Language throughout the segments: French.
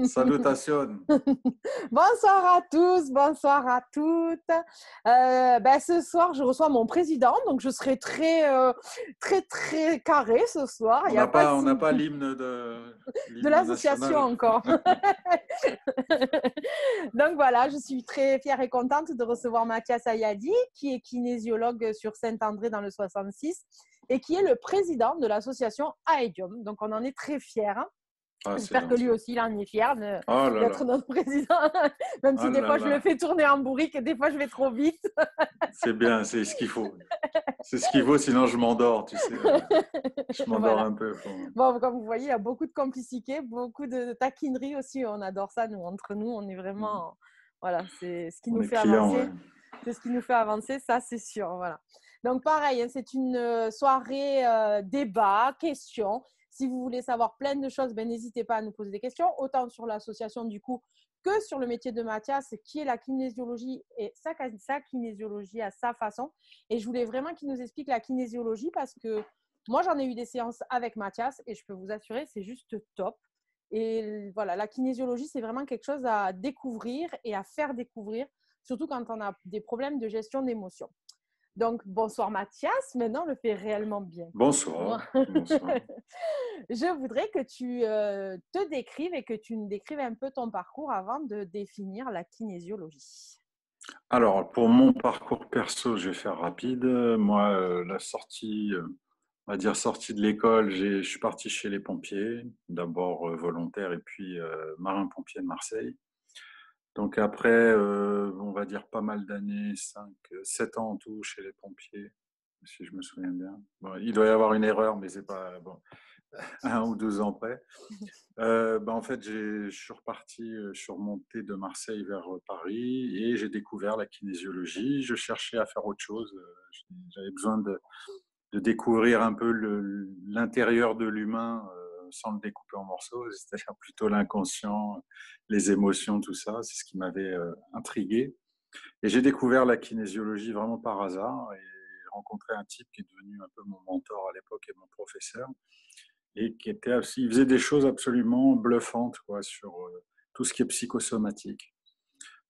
Salutations. Bonsoir à tous, bonsoir à toutes. Ce soir, je reçois mon président, donc je serai très carré ce soir. Il On n'y a n'a pas pas, on de, n'a pas de l'hymne l'association national. encore. Donc voilà, je suis très fière et contente de recevoir Mathias Ayadi, qui est kinésiologue sur Saint-André dans le 66 et qui est le président de l'association AEDIUM. Donc on en est très fiers. Hein. Ah, c'est J'espère que lui gentil. aussi, il en est fier Oh là d'être là. notre président, même Oh si des là fois je le là. fais tourner en bourrique et des fois je vais trop vite. C'est bien, c'est ce qu'il faut. C'est ce qu'il faut, sinon je m'endors, tu sais. Je m'endors Voilà. un peu. Bon, comme vous voyez, il y a beaucoup de complicité, beaucoup de taquinerie aussi. On adore ça, nous, entre nous. On est vraiment. Voilà, c'est ce qui On nous est fait clients, ouais. avancer. C'est ce qui nous fait avancer, ça, c'est sûr. Voilà. Donc, pareil, hein, c'est une soirée débat, questions. Si vous voulez savoir plein de choses, n'hésitez pas à nous poser des questions, autant sur l'association du coup que sur le métier de Mathias, qui est la kinésiologie et sa kinésiologie à sa façon. Et je voulais vraiment qu'il nous explique la kinésiologie parce que moi, j'en ai eu des séances avec Mathias et je peux vous assurer, c'est juste top. Et voilà, la kinésiologie, c'est vraiment quelque chose à découvrir et à faire découvrir, surtout quand on a des problèmes de gestion d'émotions. Donc, bonsoir Mathias, maintenant on le fait réellement bien. Bonsoir. Bonsoir. Je voudrais que tu te décrives et que tu nous décrives un peu ton parcours avant de définir la kinésiologie. Alors, pour mon parcours perso, je vais faire rapide. Moi, la sortie, on va dire sortie de l'école, je suis parti chez les pompiers, d'abord volontaire et puis marin-pompier de Marseille. Donc après, on va dire pas mal d'années, 7 ans en tout chez les pompiers, si je me souviens bien. Bon, il doit y avoir une erreur, mais c'est pas bon, 1 ou 2 ans près. En fait, je suis reparti, je suis remonté de Marseille vers Paris et j'ai découvert la kinésiologie. Je cherchais à faire autre chose. J'avais besoin de découvrir un peu l'intérieur de l'humain sans le découper en morceaux, c'est-à-dire plutôt l'inconscient, les émotions, tout ça. C'est ce qui m'avait intrigué. Et j'ai découvert la kinésiologie vraiment par hasard et j'ai rencontré un type qui est devenu un peu mon mentor à l'époque et mon professeur et qui était aussi, il faisait des choses absolument bluffantes quoi, sur tout ce qui est psychosomatique,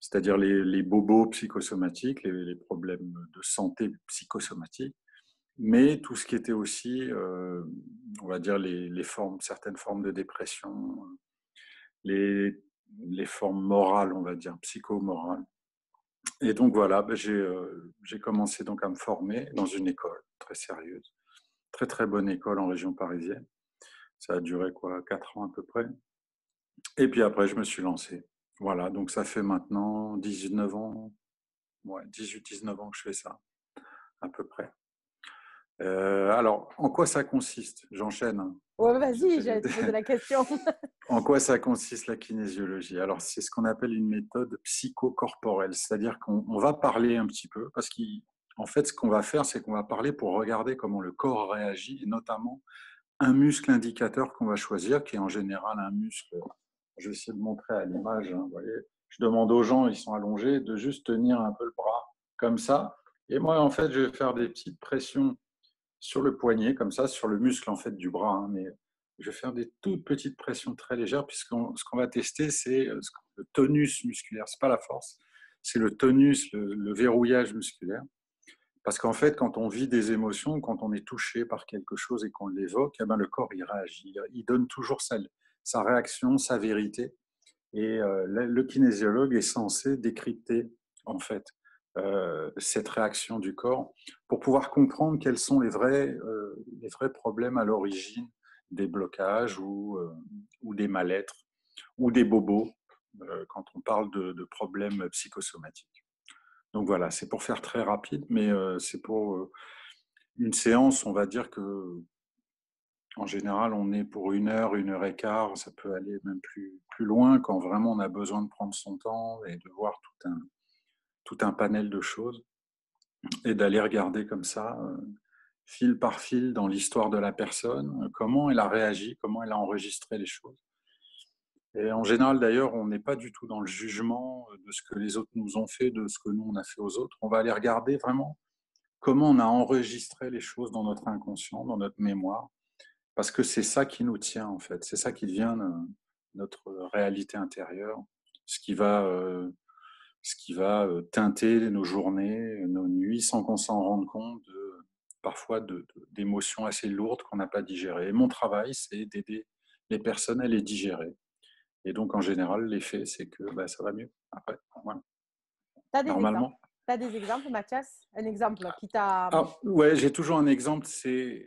c'est-à-dire les bobos psychosomatiques, les problèmes de santé psychosomatique, mais tout ce qui était aussi, on va dire, certaines formes de dépression, les, les formes morales, on va dire, psychomorales. Et donc voilà, j'ai commencé donc à me former dans une école très sérieuse, très très bonne école en région parisienne. Ça a duré 4 ans à peu près. Et puis après, je me suis lancé. Voilà, donc ça fait maintenant 19 ans, ouais, 18-19 ans que je fais ça, à peu près. Alors, en quoi ça consiste? J'enchaîne, hein. Ouais, vas-y, j'allais te poser la question. En quoi ça consiste la kinésiologie? Alors, c'est ce qu'on appelle une méthode psychocorporelle, c'est-à-dire qu'on va parler un petit peu, parce qu'en fait, ce qu'on va faire, c'est qu'on va parler pour regarder comment le corps réagit, et notamment un muscle indicateur qu'on va choisir, qui est en général un muscle. Je vais essayer de montrer à l'image. Hein, vous voyez, je demande aux gens, ils sont allongés, de juste tenir un peu le bras comme ça. Et moi, en fait, je vais faire des petites pressions sur le poignet, comme ça, sur le muscle en fait du bras. Hein, mais je vais faire des toutes petites pressions très légères, puisque ce qu'on va tester, c'est le tonus musculaire. C'est pas la force, c'est le tonus, le verrouillage musculaire. Parce qu'en fait, quand on vit des émotions, quand on est touché par quelque chose et qu'on l'évoque, eh ben, le corps il réagit. Il donne toujours sa réaction, sa vérité. Et le kinésiologue est censé décrypter en fait cette réaction du corps pour pouvoir comprendre quels sont les vrais problèmes à l'origine des blocages ou des mal-être ou des bobos quand on parle de problèmes psychosomatiques. Donc voilà, c'est pour faire très rapide, mais c'est pour une séance, on va dire que en général, on est pour 1 heure, 1 heure et quart. Ça peut aller même plus loin quand vraiment on a besoin de prendre son temps et de voir tout un panel de choses et d'aller regarder comme ça, fil par fil, dans l'histoire de la personne, comment elle a réagi, comment elle a enregistré les choses. Et en général, d'ailleurs, on n'est pas du tout dans le jugement de ce que les autres nous ont fait, de ce que nous, on a fait aux autres. On va aller regarder vraiment comment on a enregistré les choses dans notre inconscient, dans notre mémoire. Parce que c'est ça qui nous tient, en fait. C'est ça qui vient notre réalité intérieure, ce qui va, teinter nos journées, nos nuits, sans qu'on s'en rende compte, parfois d'émotions assez lourdes qu'on n'a pas digérées. Et mon travail, c'est d'aider les personnes à les digérer. Et donc, en général, l'effet, c'est que ça va mieux après. Voilà. Tu as des exemples? Normalement. Tu as des exemples, Mathias? Un exemple qui t'a… Ah, ouais, j'ai toujours un exemple. C'est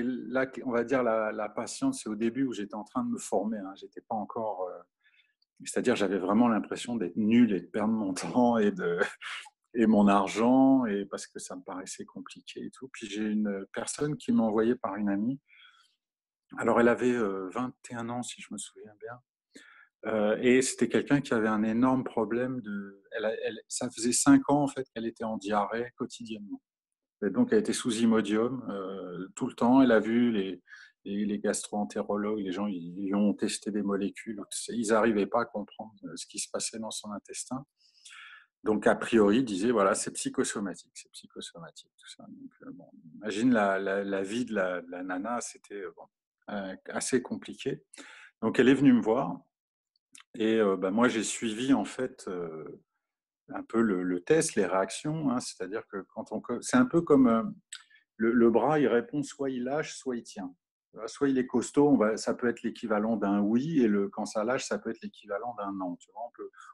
là, on va dire, la patience. C'est au début où j'étais en train de me former. Hein. J'étais pas encore. C'est-à-dire, j'avais vraiment l'impression d'être nul et de perdre mon temps et mon argent, et parce que ça me paraissait compliqué et tout. Puis j'ai une personne qui m'a envoyé par une amie. Alors, elle avait 21 ans, si je me souviens bien. Et c'était quelqu'un qui avait un énorme problème de. Ça faisait 5 ans en fait qu'elle était en diarrhée quotidiennement. Et donc elle était sous Imodium tout le temps. Elle a vu les gastro-entérologues, les gens ils lui ont testé des molécules. Ils n'arrivaient pas à comprendre ce qui se passait dans son intestin. Donc a priori, ils disaient voilà, c'est psychosomatique, tout ça. Donc, bon, imagine la vie de la nana, c'était assez compliqué. Donc elle est venue me voir. Et moi, j'ai suivi en fait un peu le test, les réactions. Hein, c'est-à-dire que c'est un peu comme le bras, il répond soit il lâche, soit il tient. Soit il est costaud, ça peut être l'équivalent d'un oui, et quand ça lâche, ça peut être l'équivalent d'un non. Tu vois,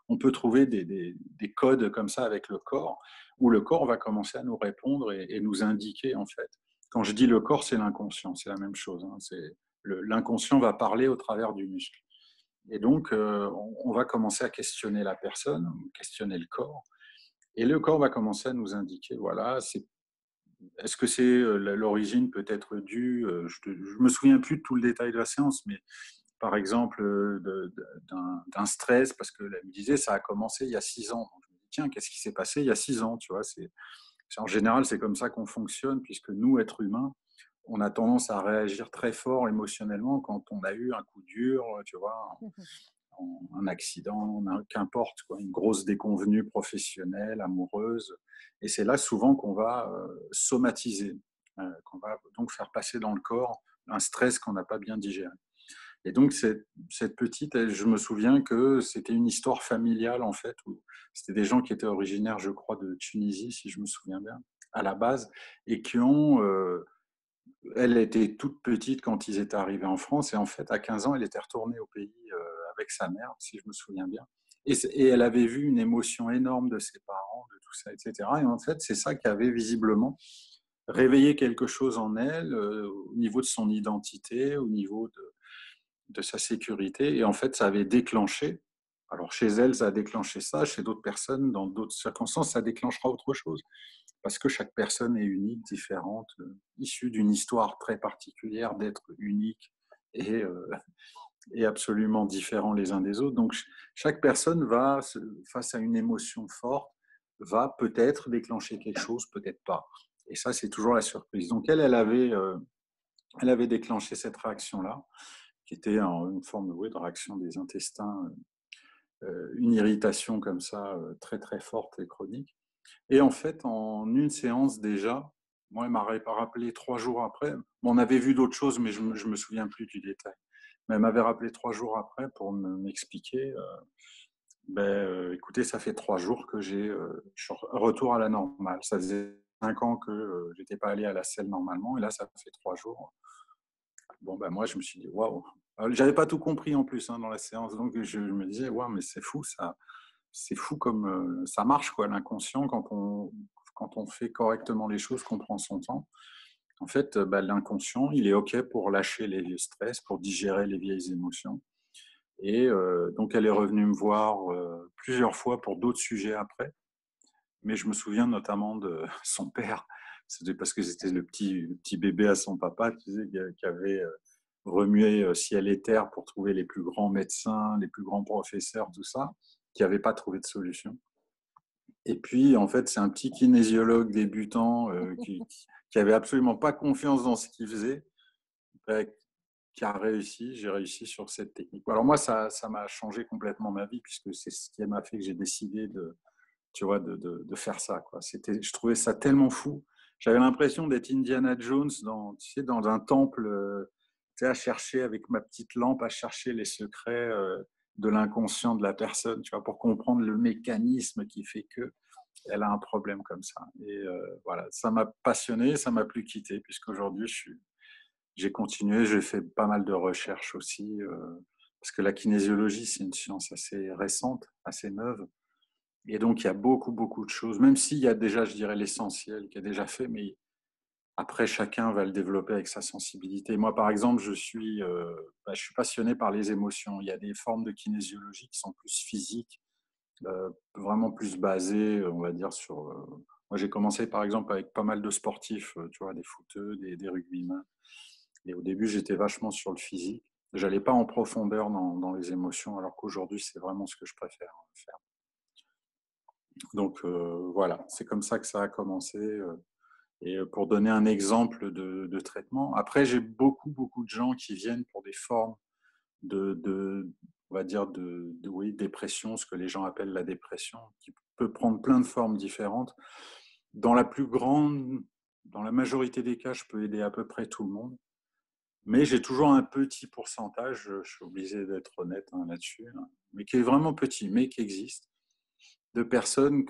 on peut trouver des codes comme ça avec le corps, où le corps va commencer à nous répondre et nous indiquer en fait. Quand je dis le corps, c'est l'inconscient, c'est la même chose. Hein, l'inconscient va parler au travers du muscle. Et donc, on va commencer à questionner la personne, questionner le corps. Et le corps va commencer à nous indiquer, voilà, est-ce que c'est l'origine peut être due, je me souviens plus de tout le détail de la séance, mais par exemple d'un stress, parce que elle me disait, ça a commencé il y a 6 ans. Donc, je me dis, tiens, qu'est-ce qui s'est passé il y a 6 ans, tu vois, en général, c'est comme ça qu'on fonctionne, puisque nous, êtres humains, on a tendance à réagir très fort émotionnellement quand on a eu un coup dur, tu vois, un accident, qu'importe, quoi, une grosse déconvenue professionnelle, amoureuse. Et c'est là souvent qu'on va somatiser, qu'on va donc faire passer dans le corps un stress qu'on n'a pas bien digéré. Et donc, cette petite, je me souviens que c'était une histoire familiale, en fait, où c'était des gens qui étaient originaires, je crois, de Tunisie, si je me souviens bien, à la base, et qui ont. Elle était toute petite quand ils étaient arrivés en France, et en fait, à 15 ans, elle était retournée au pays avec sa mère, si je me souviens bien. Et elle avait vu une émotion énorme de ses parents, de tout ça, etc. Et en fait, c'est ça qui avait visiblement réveillé quelque chose en elle, au niveau de son identité, au niveau de sa sécurité. Et en fait, ça avait déclenché. Alors, chez elle, ça a déclenché ça. Chez d'autres personnes, dans d'autres circonstances, ça déclenchera autre chose. Parce que chaque personne est unique, différente, issue d'une histoire très particulière, d'être unique et, et absolument différents les uns des autres. Donc, chaque personne va, face à une émotion forte, va peut-être déclencher quelque chose, peut-être pas. Et ça, c'est toujours la surprise. Donc, elle avait déclenché cette réaction-là, qui était une forme de réaction des intestins, une irritation comme ça, très très forte et chronique. Et en fait, en une séance déjà, moi, elle m'a rappelé 3 jours après. Bon, on avait vu d'autres choses, mais je me souviens plus du détail. Mais elle m'avait rappelé 3 jours après pour m'expliquer. Écoutez, ça fait 3 jours que je suis retour à la normale. Ça faisait 5 ans que j'étais pas allé à la selle normalement, et là, ça fait 3 jours. Bon, moi, je me suis dit, waouh. J'avais pas tout compris en plus, hein, dans la séance, donc je me disais, waouh, mais c'est fou ça. C'est fou comme ça marche, quoi, l'inconscient, quand on fait correctement les choses, qu'on prend son temps. En fait, l'inconscient, il est OK pour lâcher les vieux stress, pour digérer les vieilles émotions. Et donc, elle est revenue me voir plusieurs fois pour d'autres sujets après. Mais je me souviens notamment de son père. C'était parce que c'était le petit bébé à son papa, tu sais, qui avait remué ciel et terre pour trouver les plus grands médecins, les plus grands professeurs, tout ça, qui n'avaient pas trouvé de solution. Et puis, en fait, c'est un petit kinésiologue débutant qui avait absolument pas confiance dans ce qu'il faisait, qui a réussi. J'ai réussi sur cette technique. Alors moi, ça m'a changé complètement ma vie, puisque c'est ce qui m'a fait que j'ai décidé tu vois, de faire ça, quoi. Je trouvais ça tellement fou. J'avais l'impression d'être Indiana Jones tu sais, dans un temple sais, à chercher avec ma petite lampe, à chercher les secrets de l'inconscient de la personne, tu vois, pour comprendre le mécanisme qui fait que elle a un problème comme ça. Et voilà, ça m'a passionné, ça m'a plus quitté, puisqu'aujourd'hui, j'ai continué, j'ai fait pas mal de recherches aussi, parce que la kinésiologie, c'est une science assez récente, assez neuve. Et donc, il y a beaucoup, beaucoup de choses, même s'il y a déjà, je dirais, l'essentiel qui est déjà fait, mais après, chacun va le développer avec sa sensibilité. Moi, par exemple, je suis passionné par les émotions. Il y a des formes de kinésiologie qui sont plus physiques, vraiment plus basées, on va dire, sur... Moi, j'ai commencé, par exemple, avec pas mal de sportifs, tu vois, des footeux, des rugbymen. Et au début, j'étais vachement sur le physique. J'allais pas en profondeur dans les émotions, alors qu'aujourd'hui, c'est vraiment ce que je préfère faire. Donc, voilà, c'est comme ça que ça a commencé. Et pour donner un exemple de traitement, après, j'ai beaucoup, beaucoup de gens qui viennent pour des formes on va dire, oui, dépression, ce que les gens appellent la dépression, qui peut prendre plein de formes différentes. Dans la majorité des cas, je peux aider à peu près tout le monde. Mais j'ai toujours un petit pourcentage, je suis obligé d'être honnête là-dessus, hein, mais qui est vraiment petit, mais qui existe, de personnes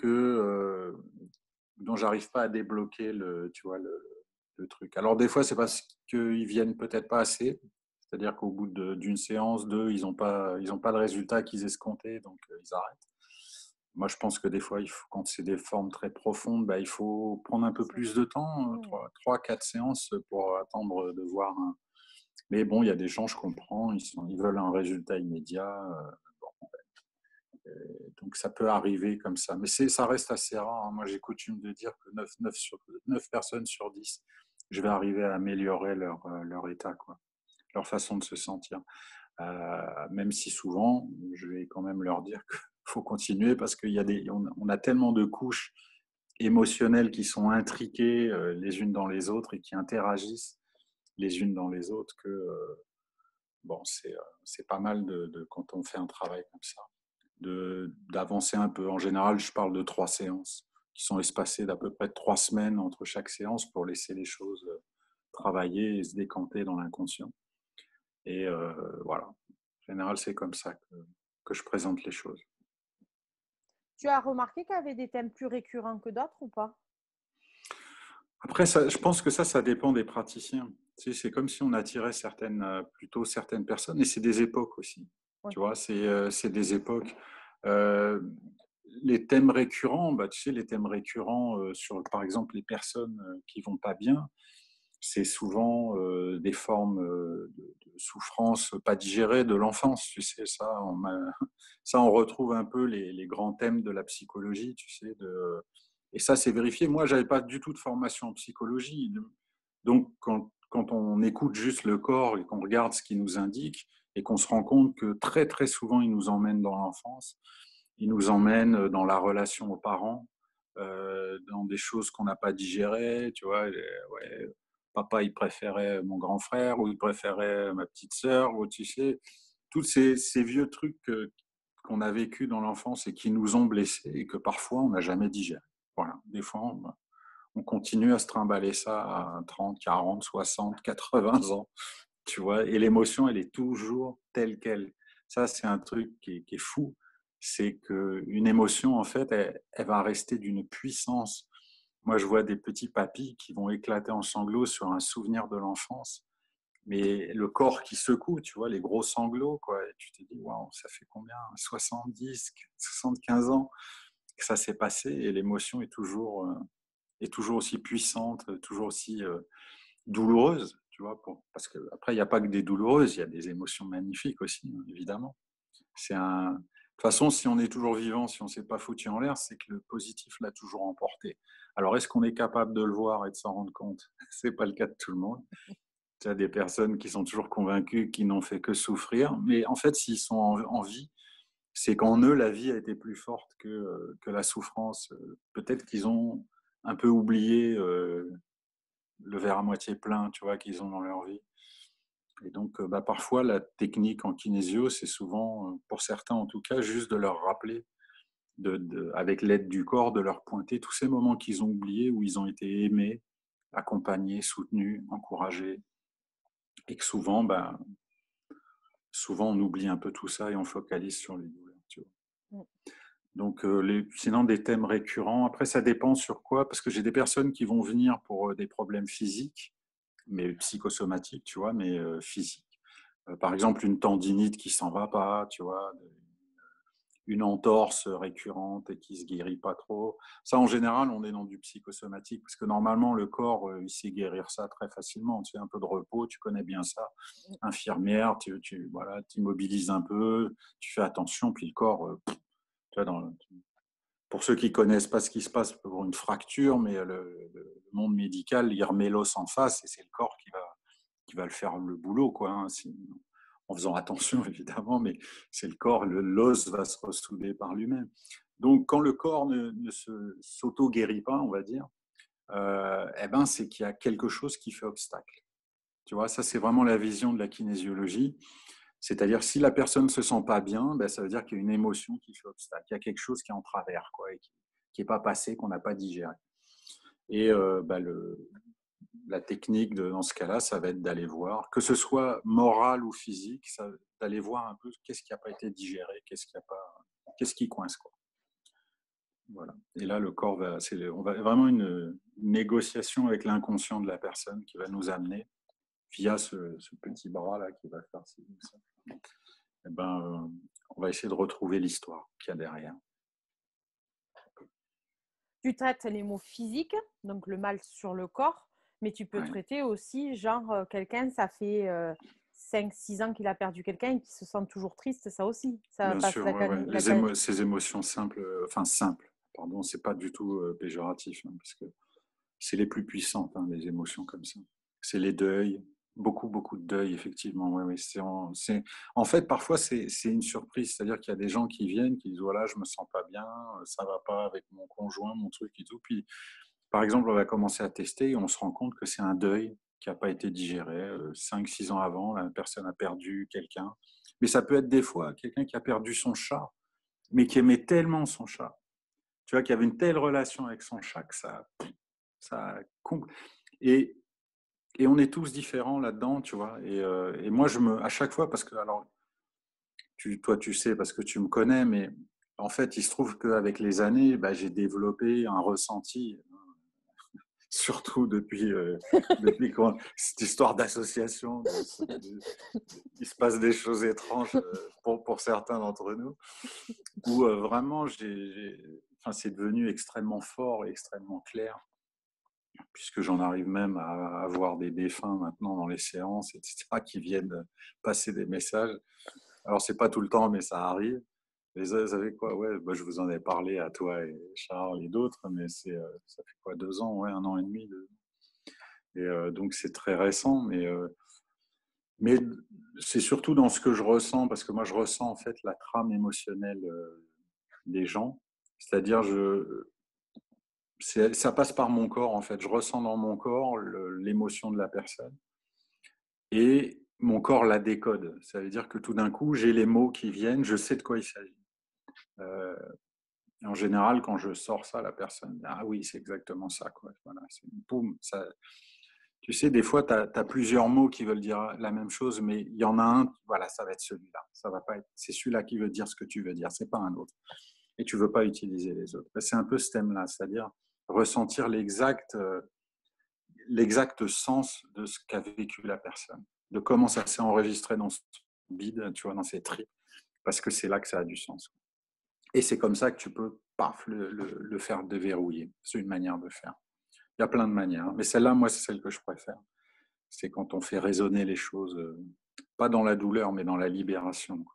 dont j'arrive pas à débloquer tu vois, le truc. Alors des fois, c'est parce qu'ils viennent peut-être pas assez, c'est-à-dire qu'au bout d'une séance, deux, ils n'ont pas le résultat qu'ils escomptaient, donc ils arrêtent. Moi, je pense que des fois, quand c'est des formes très profondes, bah, il faut prendre un peu plus de temps, trois, quatre séances pour attendre de voir Mais bon, il y a des gens, je comprends, ils veulent un résultat immédiat. Bon, donc ça peut arriver comme ça. Mais ça reste assez rare, hein. Moi, j'ai coutume de dire que 9 personnes sur 10, je vais arriver à améliorer leur état, quoi, leur façon de se sentir. Même si souvent, je vais quand même leur dire qu'il faut continuer parce on a tellement de couches émotionnelles qui sont intriquées les unes dans les autres et qui interagissent les unes dans les autres que bon, c'est pas mal quand on fait un travail comme ça, d'avancer un peu. En général, je parle de 3 séances qui sont espacées d'à peu près 3 semaines entre chaque séance pour laisser les choses travailler et se décanter dans l'inconscient. Et voilà, en général, c'est comme ça que je présente les choses. Tu as remarqué qu'il y avait des thèmes plus récurrents que d'autres ou pas? Après, je pense que ça dépend des praticiens. Tu sais, c'est comme si on attirait plutôt certaines personnes, et c'est des époques aussi. Ouais. Tu vois, c'est des époques. Euh, les thèmes récurrents, bah, tu sais, les thèmes récurrents sur, par exemple, les personnes qui vont pas bien, c'est souvent des formes de souffrance pas digérées de l'enfance. Tu sais, ça, on retrouve un peu les grands thèmes de la psychologie, tu sais, et ça, c'est vérifié. Moi, j'avais pas du tout de formation en psychologie. Donc, quand on écoute juste le corps et qu'on regarde ce qu'il nous indique et qu'on se rend compte que très, très souvent, il nous emmène dans l'enfance, il nous emmène dans la relation aux parents, dans des choses qu'on n'a pas digérées, tu vois. Ouais, papa, il préférait mon grand frère ou il préférait ma petite sœur, ou tu sais, tous ces vieux trucs qu'on a vécu dans l'enfance et qui nous ont blessés et que parfois on n'a jamais digéré. Voilà, des fois on continue à se trimballer ça à 30, 40, 60, 80 ans, tu vois, et l'émotion, elle est toujours telle qu'elle. Ça, c'est un truc qui est fou, c'est qu'une émotion, en fait, elle va rester d'une puissance. Moi, je vois des petits papis qui vont éclater en sanglots sur un souvenir de l'enfance, mais le corps qui secoue, tu vois, les gros sanglots, quoi. Et tu te dis, waouh, ça fait combien? 70, 75 ans que ça s'est passé et l'émotion est toujours aussi puissante, toujours aussi douloureuse, tu vois, parce qu'après, il n'y a pas que des douloureuses, il y a des émotions magnifiques aussi, hein, évidemment. De toute façon, si on est toujours vivant, si on ne s'est pas foutu en l'air, c'est que le positif l'a toujours emporté. Alors, est-ce qu'on est capable de le voir et de s'en rendre compte? Ce n'est pas le cas de tout le monde. Il y a des personnes qui sont toujours convaincues qu'ils n'ont fait que souffrir, mais en fait, s'ils sont en vie, c'est qu'en eux, la vie a été plus forte que la souffrance. Peut-être qu'ils ont un peu oublié le verre à moitié plein, tu vois, qu'ils ont dans leur vie. Et donc, bah, parfois, la technique en kinésio, c'est souvent, pour certains en tout cas, juste de leur rappeler, avec l'aide du corps, de leur pointer tous ces moments qu'ils ont oubliés, où ils ont été aimés, accompagnés, soutenus, encouragés. Et que souvent, on oublie un peu tout ça et on focalise sur les douleurs. Tu vois. Mm. Donc, sinon, des thèmes récurrents. Après, ça dépend sur quoi, parce que j'ai des personnes qui vont venir pour des problèmes physiques, mais psychosomatiques, tu vois, mais physiques. Par exemple, une tendinite qui s'en va pas, tu vois, une entorse récurrente et qui se guérit pas trop. Ça, en général, on est dans du psychosomatique, parce que normalement, le corps, il sait guérir ça très facilement. Tu fais un peu de repos, tu connais bien ça. Infirmière, voilà, t'immobilises un peu, tu fais attention, puis le corps, tu vois, pour ceux qui connaissent pas ce qui se passe pour une fracture, mais le monde médical, il remet l'os en face et c'est le corps qui va le faire le boulot, quoi. Hein, en faisant attention, évidemment, mais c'est le corps, l'os va se ressouder par lui-même. Donc, quand le corps ne s'auto-guérit pas, on va dire, eh ben, c'est qu'il y a quelque chose qui fait obstacle. Tu vois, ça, c'est vraiment la vision de la kinésiologie. C'est-à-dire, si la personne ne se sent pas bien, ben, ça veut dire qu'il y a une émotion qui fait obstacle. Il y a quelque chose qui est en travers, quoi, et qui n'est pas passé, qu'on n'a pas digéré. Et la technique dans ce cas-là, ça va être d'aller voir, que ce soit moral ou physique, d'aller voir un peu qu'est-ce qui n'a pas été digéré, qu'est-ce qui coince, quoi. Voilà. Et là, le corps on va vraiment une négociation avec l'inconscient de la personne qui va nous amener via ce petit bras là qui va faire ça. Eh ben, on va essayer de retrouver l'histoire qu'il y a derrière. Tu traites les maux physiques, donc le mal sur le corps, mais tu peux traiter aussi, genre, quelqu'un, ça fait 5-6 ans qu'il a perdu quelqu'un et qui se sent toujours triste, ça aussi. Ça Bien passe sûr, ces émotions simples, pardon, c'est pas du tout péjoratif, hein, parce que c'est les plus puissantes, hein, les émotions comme ça. C'est les deuils, beaucoup de deuil, effectivement. Ouais, en fait, parfois, c'est une surprise. C'est-à-dire qu'il y a des gens qui viennent, qui disent, voilà, je me sens pas bien, ça va pas avec mon conjoint, mon truc et tout. Puis, par exemple, on va commencer à tester et on se rend compte que c'est un deuil qui n'a pas été digéré. 5-6 ans avant, la personne a perdu quelqu'un. Mais ça peut être des fois quelqu'un qui a perdu son chat, mais qui aimait tellement son chat. Tu vois, qui avait une telle relation avec son chat que ça et, et on est tous différents là-dedans, tu vois. Et moi, à chaque fois, parce que, alors, toi, tu sais, parce que tu me connais, mais en fait, il se trouve qu'avec les années, j'ai développé un ressenti, surtout depuis cette histoire d'association, il se passe des choses étranges pour certains d'entre nous, où vraiment, c'est devenu extrêmement fort et extrêmement clair, puisque j'en arrive même à avoir des défunts maintenant dans les séances, etc., qui viennent passer des messages. Alors, c'est pas tout le temps, mais ça arrive. Et vous savez quoi, ouais, je vous en ai parlé à toi et Charles et d'autres, mais ça fait quoi, 2 ans, ouais, 1 an et demi. Et donc, c'est très récent, mais c'est surtout dans ce que je ressens, parce que moi, je ressens en fait la trame émotionnelle des gens. C'est-à-dire, ça passe par mon corps, en fait. Je ressens dans mon corps l'émotion de la personne et mon corps la décode. Ça veut dire que tout d'un coup, j'ai les mots qui viennent, je sais de quoi il s'agit. En général, quand je sors ça, la personne dit « Ah oui, c'est exactement ça. » Quoi. Voilà, boum, ça. Tu sais, des fois, tu as plusieurs mots qui veulent dire la même chose, mais il y en a un, voilà, ça va être celui-là. Ça va pas être, c'est celui-là qui veut dire ce que tu veux dire, c'est pas un autre. Et tu veux pas utiliser les autres. C'est un peu ce thème-là, c'est-à-dire ressentir l'exact sens de ce qu'a vécu la personne, de comment ça s'est enregistré dans son bide, tu vois, dans ses tripes, parce que c'est là que ça a du sens. Et c'est comme ça que tu peux, paf, le faire déverrouiller. C'est une manière de faire. Il y a plein de manières, mais celle-là, moi, c'est celle que je préfère. C'est quand on fait résonner les choses, pas dans la douleur, mais dans la libération.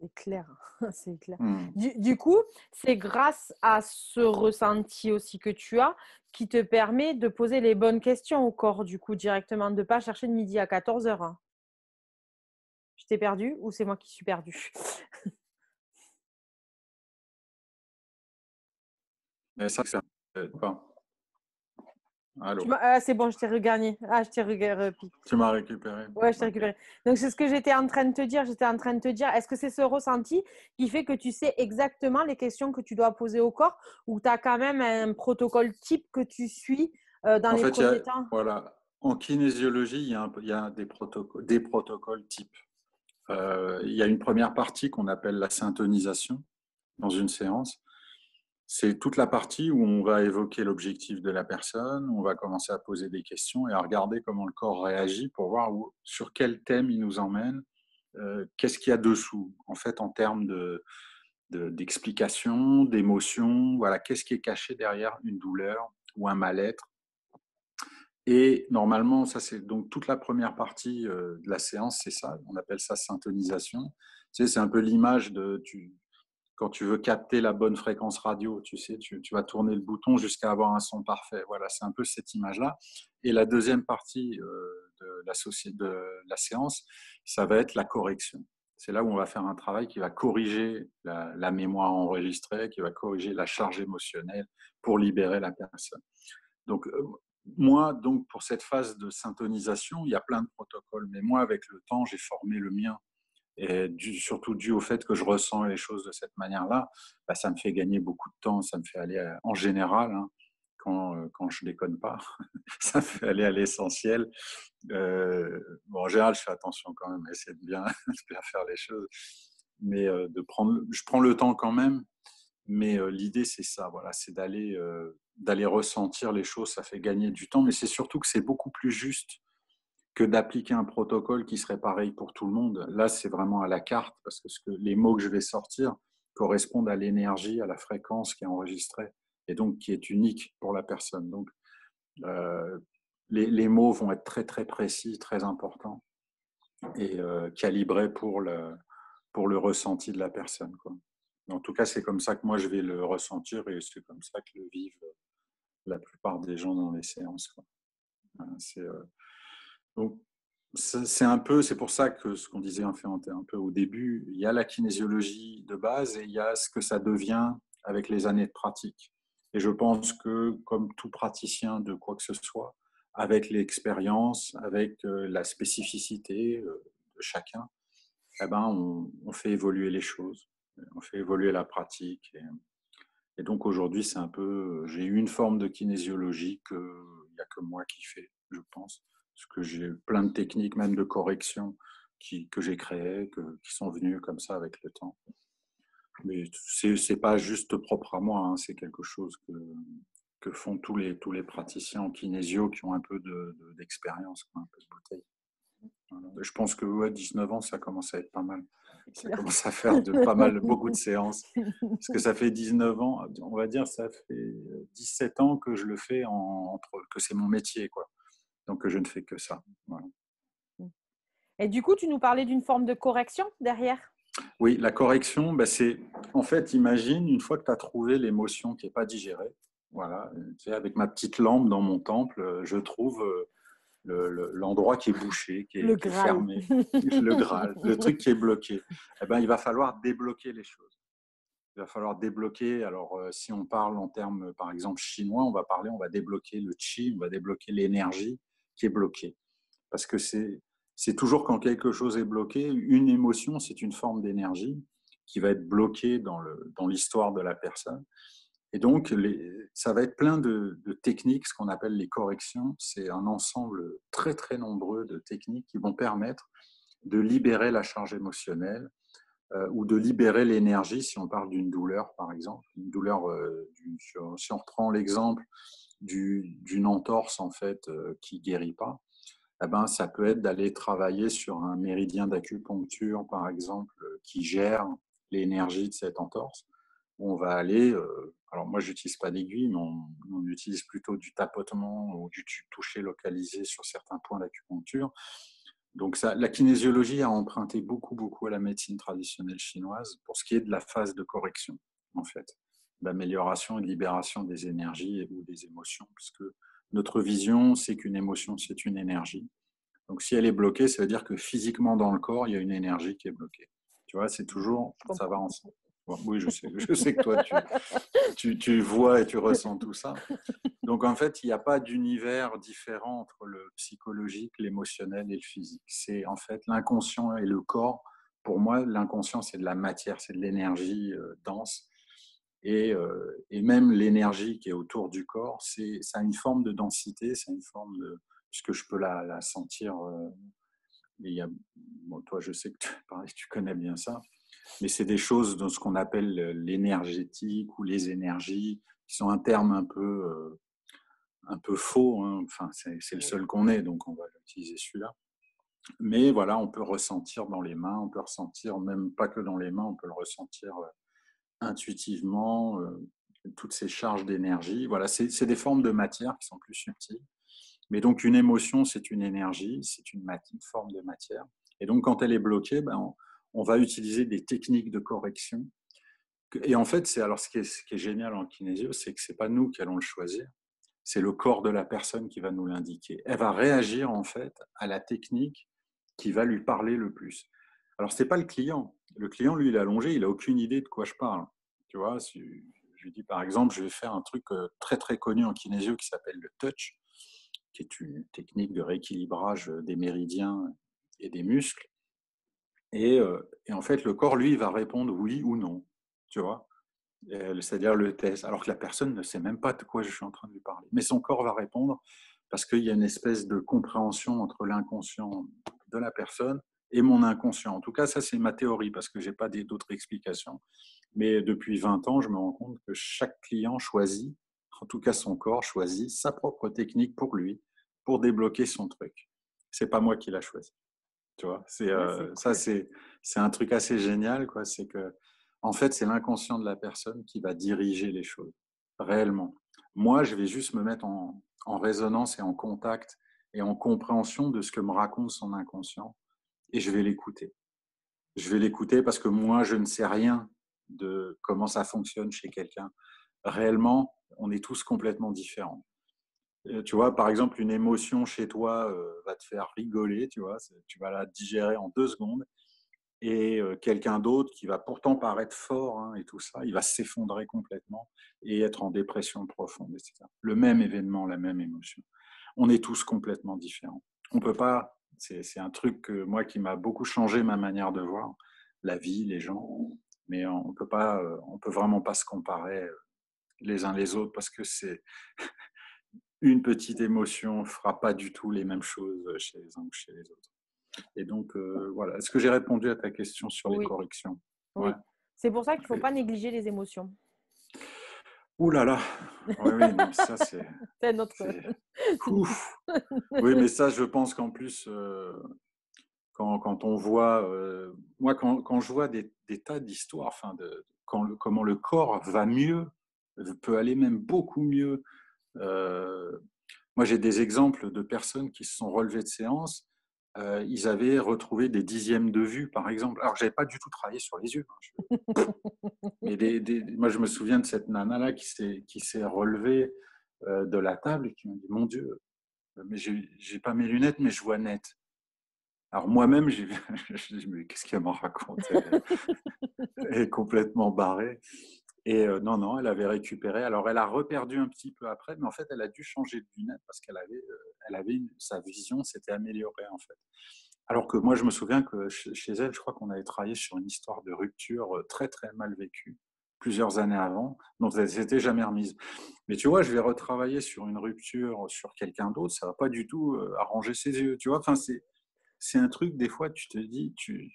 C'est clair, c'est clair. Mmh. Du coup, c'est grâce à ce ressenti aussi que tu as qui te permet de poser les bonnes questions au corps, du coup, directement, de ne pas chercher de midi à 14h. Hein. Je t'ai perdu ou c'est moi qui suis perdu? Mais ça, c'est pas. Allô. C'est bon, je t'ai regagné. Ah, je t'ai regagné. Tu m'as récupéré. Ouais, je t'ai récupéré. Donc, c'est ce que j'étais en train de te dire. J'étais en train de te dire, est-ce que c'est ce ressenti qui fait que tu sais exactement les questions que tu dois poser au corps ou tu as quand même un protocole type que tu suis dans En les fait, premiers temps? voilà. En kinésiologie, il y a des protocoles types. Il y a une première partie qu'on appelle la syntonisation dans une séance. C'est toute la partie où on va évoquer l'objectif de la personne, on va commencer à poser des questions et à regarder comment le corps réagit pour voir sur quel thème il nous emmène, qu'est-ce qu'il y a dessous, en fait, en termes d'explication, d'émotion, voilà, qu'est-ce qui est caché derrière une douleur ou un mal-être. Et normalement, ça c'est donc toute la première partie de la séance, c'est ça, on appelle ça syntonisation. Tu sais, c'est un peu l'image quand tu veux capter la bonne fréquence radio, tu sais, tu vas tourner le bouton jusqu'à avoir un son parfait. Voilà, c'est un peu cette image-là. Et la deuxième partie de la séance, ça va être la correction. C'est là où on va faire un travail qui va corriger la mémoire enregistrée, qui va corriger la charge émotionnelle pour libérer la personne. Donc, moi, donc, pour cette phase de syntonisation, il y a plein de protocoles, mais moi, avec le temps, j'ai formé le mien. Et surtout dû au fait que je ressens les choses de cette manière-là, bah, ça me fait gagner beaucoup de temps, ça me fait aller, en général, hein, quand je déconne pas, ça me fait aller à l'essentiel. Bon, en général, je fais attention quand même à essayer de bien, de bien faire les choses, mais je prends le temps quand même, mais l'idée, c'est ça, voilà, c'est d'aller ressentir les choses, ça fait gagner du temps, mais c'est surtout que c'est beaucoup plus juste que d'appliquer un protocole qui serait pareil pour tout le monde. Là, c'est vraiment à la carte, parce que les mots que je vais sortir correspondent à l'énergie, à la fréquence qui est enregistrée, et donc qui est unique pour la personne. Donc, euh, les mots vont être très, très précis, très importants, et calibrés pour le ressenti de la personne, quoi. En tout cas, c'est comme ça que moi, je vais le ressentir, et c'est comme ça que le vivent la plupart des gens dans les séances, quoi. Voilà, donc, c'est pour ça que ce qu'on disait un peu au début, il y a la kinésiologie de base et il y a ce que ça devient avec les années de pratique. Et je pense que, comme tout praticien de quoi que ce soit, avec l'expérience, avec la spécificité de chacun, eh ben, on fait évoluer les choses, on fait évoluer la pratique. Et donc aujourd'hui, j'ai eu une forme de kinésiologie qu'il n'y a que moi qui fais, je pense. Parce que j'ai plein de techniques, même de correction, que j'ai créées, qui sont venues comme ça avec le temps. Mais c'est pas juste propre à moi, hein, c'est quelque chose que font tous les praticiens en kinésio qui ont un peu d'expérience, un peu de bouteille. Voilà. Je pense que ouais, 19 ans, ça commence à être pas mal. Ça commence à faire beaucoup de séances. Parce que ça fait 19 ans, on va dire, ça fait 17 ans que je le fais, que c'est mon métier, quoi. Donc, je ne fais que ça. Voilà. Et du coup, tu nous parlais d'une forme de correction derrière? Oui, la correction, bah, en fait, imagine, une fois que tu as trouvé l'émotion qui n'est pas digérée, voilà, tu sais, avec ma petite lampe dans mon temple, je trouve l'endroit qui est bouché, Le qui est Graal. fermé, le Graal, le truc qui est bloqué. Eh ben, il va falloir débloquer les choses. Il va falloir débloquer. Alors, si on parle en termes, par exemple, chinois, on va débloquer le qi, on va débloquer l'énergie qui est bloquée. Parce que c'est toujours quand quelque chose est bloqué, une émotion, c'est une forme d'énergie qui va être bloquée dans l'histoire de la personne. Et donc, ça va être plein de techniques, ce qu'on appelle les corrections. C'est un ensemble très, très nombreux de techniques qui vont permettre de libérer la charge émotionnelle ou de libérer l'énergie, si on parle d'une douleur, par exemple. Une douleur, si on reprend l'exemple d'une entorse, en fait, qui ne guérit pas, eh ben, ça peut être d'aller travailler sur un méridien d'acupuncture, par exemple, qui gère l'énergie de cette entorse. On va aller, alors moi, je n'utilise pas d'aiguille, mais on utilise plutôt du tapotement ou du toucher localisé sur certains points d'acupuncture. Donc la kinésiologie a emprunté beaucoup, beaucoup à la médecine traditionnelle chinoise pour ce qui est de la phase de correction, en fait, d'amélioration et de libération des énergies ou des émotions, puisque notre vision, c'est qu'une émotion, c'est une énergie. Donc si elle est bloquée, ça veut dire que physiquement dans le corps, il y a une énergie qui est bloquée. Tu vois, c'est toujours, ça va ensemble. Bon, oui, je sais que toi, tu vois et tu ressens tout ça. Donc, en fait, il n'y a pas d'univers différent entre le psychologique, l'émotionnel et le physique. C'est en fait l'inconscient et le corps. Pour moi, l'inconscient, c'est de la matière, c'est de l'énergie dense. Et même l'énergie qui est autour du corps, ça a une forme de densité, c'est une forme puisque je peux la sentir. Il y a, bon, toi, je sais que pareil, tu connais bien ça, mais c'est des choses dans ce qu'on appelle l'énergétique ou les énergies, qui sont un terme un peu faux. Hein. Enfin, c'est le seul qu'on ait, donc on va utiliser celui-là. Mais voilà, on peut ressentir dans les mains, on peut ressentir, même pas que dans les mains, on peut le ressentir intuitivement, toutes ces charges d'énergie. Voilà, c'est des formes de matière qui sont plus subtiles. Mais donc, une émotion, c'est une énergie, c'est une forme de matière. Et donc, quand elle est bloquée, ben, on va utiliser des techniques de correction. Et en fait, alors ce qui est génial en kinésio, c'est que ce n'est pas nous qui allons le choisir, c'est le corps de la personne qui va nous l'indiquer. Elle va réagir en fait à la technique qui va lui parler le plus. Alors, ce n'est pas le client. Le client, lui, il est allongé, il n'a aucune idée de quoi je parle. Tu vois, si je lui dis par exemple, je vais faire un truc très très connu en kinésio qui s'appelle le touch, qui est une technique de rééquilibrage des méridiens et des muscles. Et en fait, le corps, lui, va répondre oui ou non, tu vois, c'est-à-dire le test, alors que la personne ne sait même pas de quoi je suis en train de lui parler. Mais son corps va répondre parce qu'il y a une espèce de compréhension entre l'inconscient de la personne et mon inconscient. En tout cas, ça, c'est ma théorie, parce que je n'ai pas d'autres explications. Mais depuis 20 ans, je me rends compte que chaque client choisit, en tout cas son corps choisit sa propre technique pour lui, pour débloquer son truc. C'est pas moi qui l'a choisi. Tu vois, ça, Cool. c'est un truc assez génial, quoi. C'est que, en fait, c'est l'inconscient de la personne qui va diriger les choses, réellement. Moi, je vais juste me mettre en résonance et en contact et en compréhension de ce que me raconte son inconscient, et je vais l'écouter. Je vais l'écouter parce que moi, je ne sais rien de comment ça fonctionne chez quelqu'un. Réellement, on est tous complètement différents. Tu vois, par exemple, une émotion chez toi va te faire rigoler, tu vois, tu vas la digérer en 2 secondes, et quelqu'un d'autre qui va pourtant paraître fort, hein, et tout ça, il va s'effondrer complètement et être en dépression profonde, etc. Le même événement, la même émotion. On est tous complètement différents. On peut pas, c'est un truc moi qui m'a beaucoup changé ma manière de voir la vie, les gens, mais on peut vraiment pas se comparer les uns les autres, parce que c'est une petite émotion fera pas du tout les mêmes choses chez les uns ou chez les autres. Et donc, voilà. Est-ce que j'ai répondu à ta question sur les Oui, corrections? Ouais. oui. C'est pour ça qu'il ne faut pas négliger les émotions. Ouh là là. Oui, oui, non, ça C'est notre. c'est ouf. Oui, mais ça, je pense qu'en plus, quand on voit, moi, quand je vois des tas d'histoires, enfin, comment le corps va mieux, peut aller même beaucoup mieux. Euh, Moi, j'ai des exemples de personnes qui se sont relevées de séance. Ils avaient retrouvé des dixièmes de vue, par exemple. Alors, je n'avais pas du tout travaillé sur les yeux, hein. Mais moi, je me souviens de cette nana-là qui s'est relevée de la table et qui m'a dit, mon Dieu, mais j'ai pas mes lunettes, mais je vois net. Alors moi-même, je dis, mais qu'est-ce qu'elle m'en raconte? Elle est complètement barrée. Et non, non, elle avait récupéré. Alors, elle a reperdu un petit peu après, mais en fait, elle a dû changer de lunettes parce elle avait sa vision s'était améliorée, en fait. Alors que moi, je me souviens que chez elle, je crois qu'on avait travaillé sur une histoire de rupture très, très mal vécue plusieurs années avant, dont elle ne s'était jamais remise. Mais tu vois, je vais retravailler sur une rupture sur quelqu'un d'autre, ça ne va pas du tout arranger ses yeux. Tu vois, enfin, c'est un truc, des fois, tu te dis, tu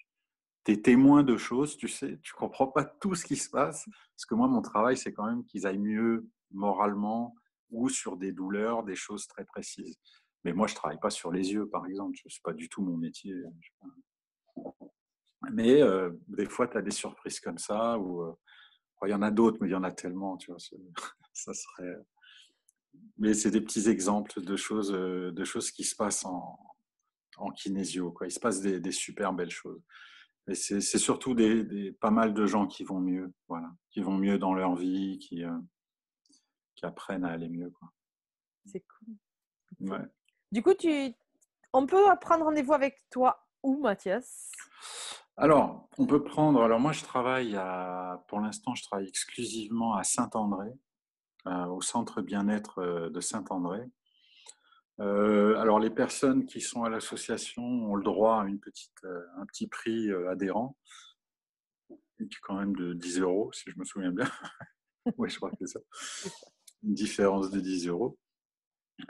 es témoin de choses, tu sais, tu comprends pas tout ce qui se passe. Parce que moi, mon travail, c'est quand même qu'ils aillent mieux moralement ou sur des douleurs, des choses très précises. Mais moi, je travaille pas sur les yeux, par exemple. Ce n'est pas du tout mon métier. Mais des fois, tu as des surprises comme ça. Il y en a d'autres, mais il y en a tellement. Tu vois, ça serait. Mais c'est des petits exemples de choses qui se passent en kinésio, quoi. Il se passe des super belles choses. Et c'est surtout pas mal de gens qui vont mieux, voilà, qui vont mieux dans leur vie, qui apprennent à aller mieux, quoi. C'est cool. Ouais. Du coup, on peut prendre rendez-vous avec toi où, Mathias? Alors, on peut prendre. Alors, moi, pour l'instant, je travaille exclusivement à Saint-André, au centre bien-être de Saint-André. Alors, les personnes qui sont à l'association ont le droit à un petit prix adhérent, qui est quand même de 10 euros, si je me souviens bien. Oui, je crois que c'est ça. Une différence de 10 euros.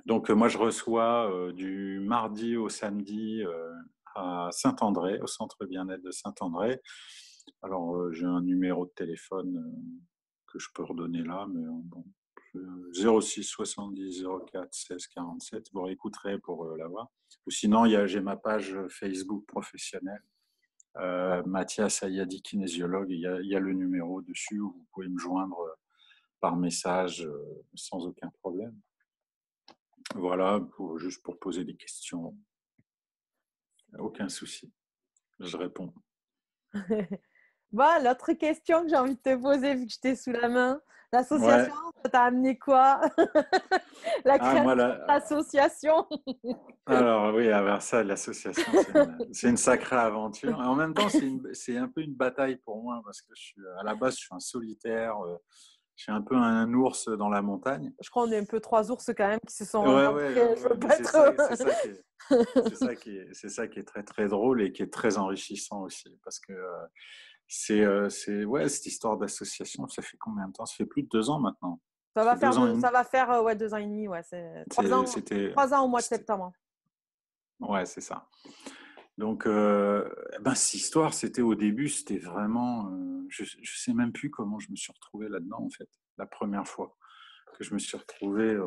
Donc, moi, je reçois du mardi au samedi à Saint-André, au centre bien-être de Saint-André. Alors, j'ai un numéro de téléphone que je peux redonner là, mais bon, 06 70 04 16 47. Vous réécouterez pour l'avoir. Ou sinon, j'ai ma page Facebook professionnelle, Mathias Ayadi, kinésiologue. Il y a le numéro dessus où vous pouvez me joindre par message sans aucun problème. Voilà, juste pour poser des questions. Aucun souci, je réponds. Bon, l'autre question que j'ai envie de te poser, vu que je t'ai sous la main, Ouais. l'association, ça t'a amené quoi? La Ah, moi, création de l'association. alors oui, alors ça, l'association, c'est une sacrée aventure. Et en même temps, c'est un peu une bataille pour moi parce que à la base, je suis un solitaire. Je suis un peu un ours dans la montagne. Je crois qu'on est un peu trois ours quand même qui se sont Ouais, ouais, rencontrés. Je ouais, veux mais pas être. c'est ça qui est très très drôle et qui est très enrichissant aussi parce que ouais, cette histoire d'association, ça fait combien de temps? Ça fait plus de 2 ans maintenant. Ça fait 2 ans et demi. Ça va faire ouais, 2 ans et demi. Ouais, c'est C'était, 3 ans au mois de c'était, septembre. ouais, c'est ça. Donc, cette histoire, c'était au début, c'était vraiment, je sais même plus comment je me suis retrouvé là-dedans en fait, la première fois que je me suis retrouvé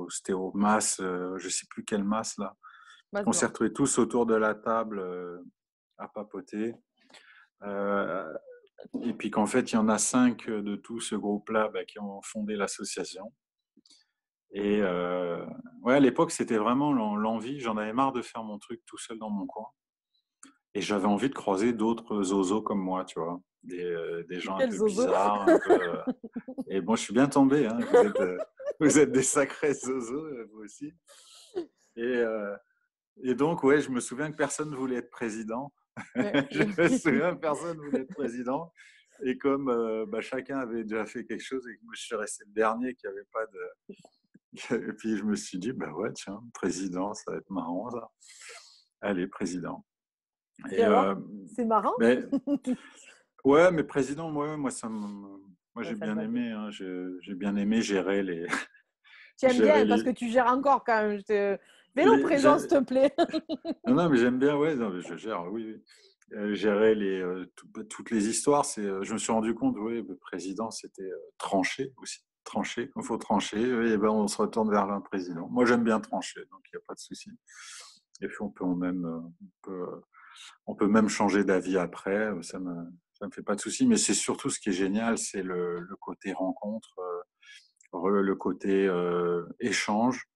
c'était au MAS, je sais plus quel MAS là. Masse On s'est blanc. retrouvés tous autour de la table à papoter. Euh, et puis qu'en fait, il y en a 5 de tout ce groupe-là qui ont fondé l'association. Et ouais, à l'époque, c'était vraiment l'envie. J'en avais marre de faire mon truc tout seul dans mon coin. Et j'avais envie de croiser d'autres zozos comme moi, tu vois. Des gens un Quel peu zozo. bizarres, un peu. Et bon, je suis bien tombé, hein. Vous êtes des sacrés zozos, vous aussi. Et, euh, et donc, ouais, je me souviens que personne ne voulait être président. Ouais. Je me souviens que personne ne voulait être président. Et comme chacun avait déjà fait quelque chose et que moi, je suis resté le dernier qui n'avait pas de. Et puis je me suis dit, bah ouais, tiens, président, ça va être marrant ça. Allez, président. Et Et alors, c'est marrant. mais ouais, mais président, moi moi Ouais, j'ai ça te bien va bien. aimé, hein, j'ai bien aimé gérer les, Tu aimes gérer bien parce que tu gères encore quand même. Fais-le présent, s'il j'ai- te plaît. non, non, mais j'aime bien, ouais, non, mais je gère, oui, oui. Gérer toutes les histoires. Je me suis rendu compte, oui, le président, c'était trancher aussi. Trancher, il faut trancher, oui, et ben on se retourne vers un président. Moi, j'aime bien trancher, donc il n'y a pas de souci. Et puis, on peut même changer d'avis après, ça me fait pas de souci. Mais c'est surtout ce qui est génial, c'est le côté rencontre, le côté échange.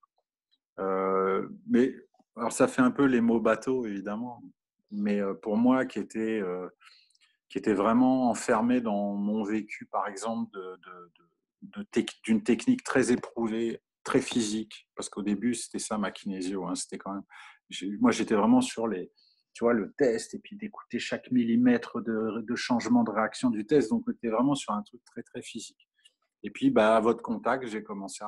Mais alors ça fait un peu les mots bateaux, évidemment. Mais pour moi, qui était vraiment enfermé dans mon vécu, par exemple, d'une technique très éprouvée, très physique, parce qu'au début, c'était ça ma kinésio. Hein, c'était quand même, moi, j'étais vraiment sur tu vois, le test et puis d'écouter chaque millimètre de changement de réaction du test. Donc, j'étais vraiment sur un truc très, très physique. Et puis, à votre contact, j'ai commencé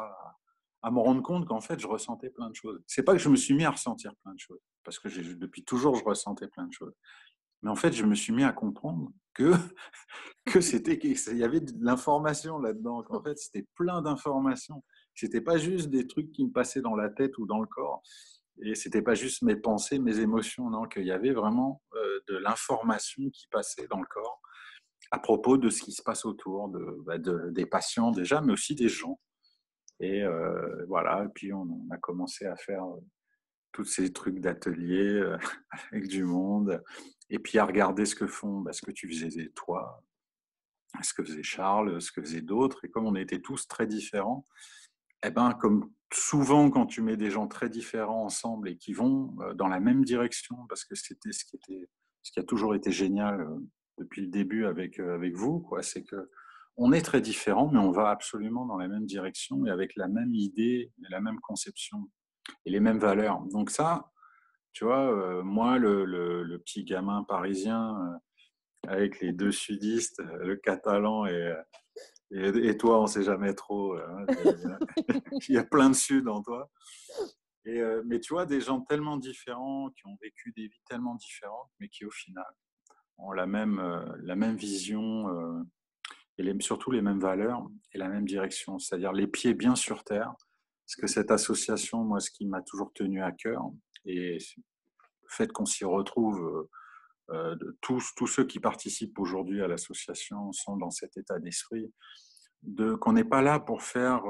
à me rendre compte qu'en fait, je ressentais plein de choses. C'est pas que je me suis mis à ressentir plein de choses, parce que depuis toujours, je ressentais plein de choses. Mais en fait, je me suis mis à comprendre il y avait de l'information là-dedans, qu'en fait, c'était plein d'informations. C'était pas juste des trucs qui me passaient dans la tête ou dans le corps. Et c'était pas juste mes pensées, mes émotions, non, qu'il y avait vraiment de l'information qui passait dans le corps à propos de ce qui se passe autour des patients déjà, mais aussi des gens. Et voilà, et puis on a commencé à faire tous ces trucs d'atelier avec du monde, et puis à regarder ce que font, ce que tu faisais toi, ce que faisait Charles, ce que faisaient d'autres. Et comme on était tous très différents, eh ben, comme souvent quand tu mets des gens très différents ensemble et qui vont dans la même direction, parce que c'était ce qui a toujours été génial depuis le début avec vous, quoi, c'est que on est très différents, mais on va absolument dans la même direction et avec la même idée, la même conception et les mêmes valeurs. Donc ça, tu vois, moi, le petit gamin parisien avec les deux sudistes, le catalan et toi, on ne sait jamais trop. Hein, il y a plein de sud en toi. Mais tu vois, des gens tellement différents, qui ont vécu des vies tellement différentes, mais qui au final ont la même vision et surtout les mêmes valeurs et la même direction, c'est-à-dire les pieds bien sur terre Parce que cette association, moi, ce qui m'a toujours tenu à cœur, et le fait qu'on s'y retrouve, tous ceux qui participent aujourd'hui à l'association sont dans cet état d'esprit, qu'on n'est pas là pour faire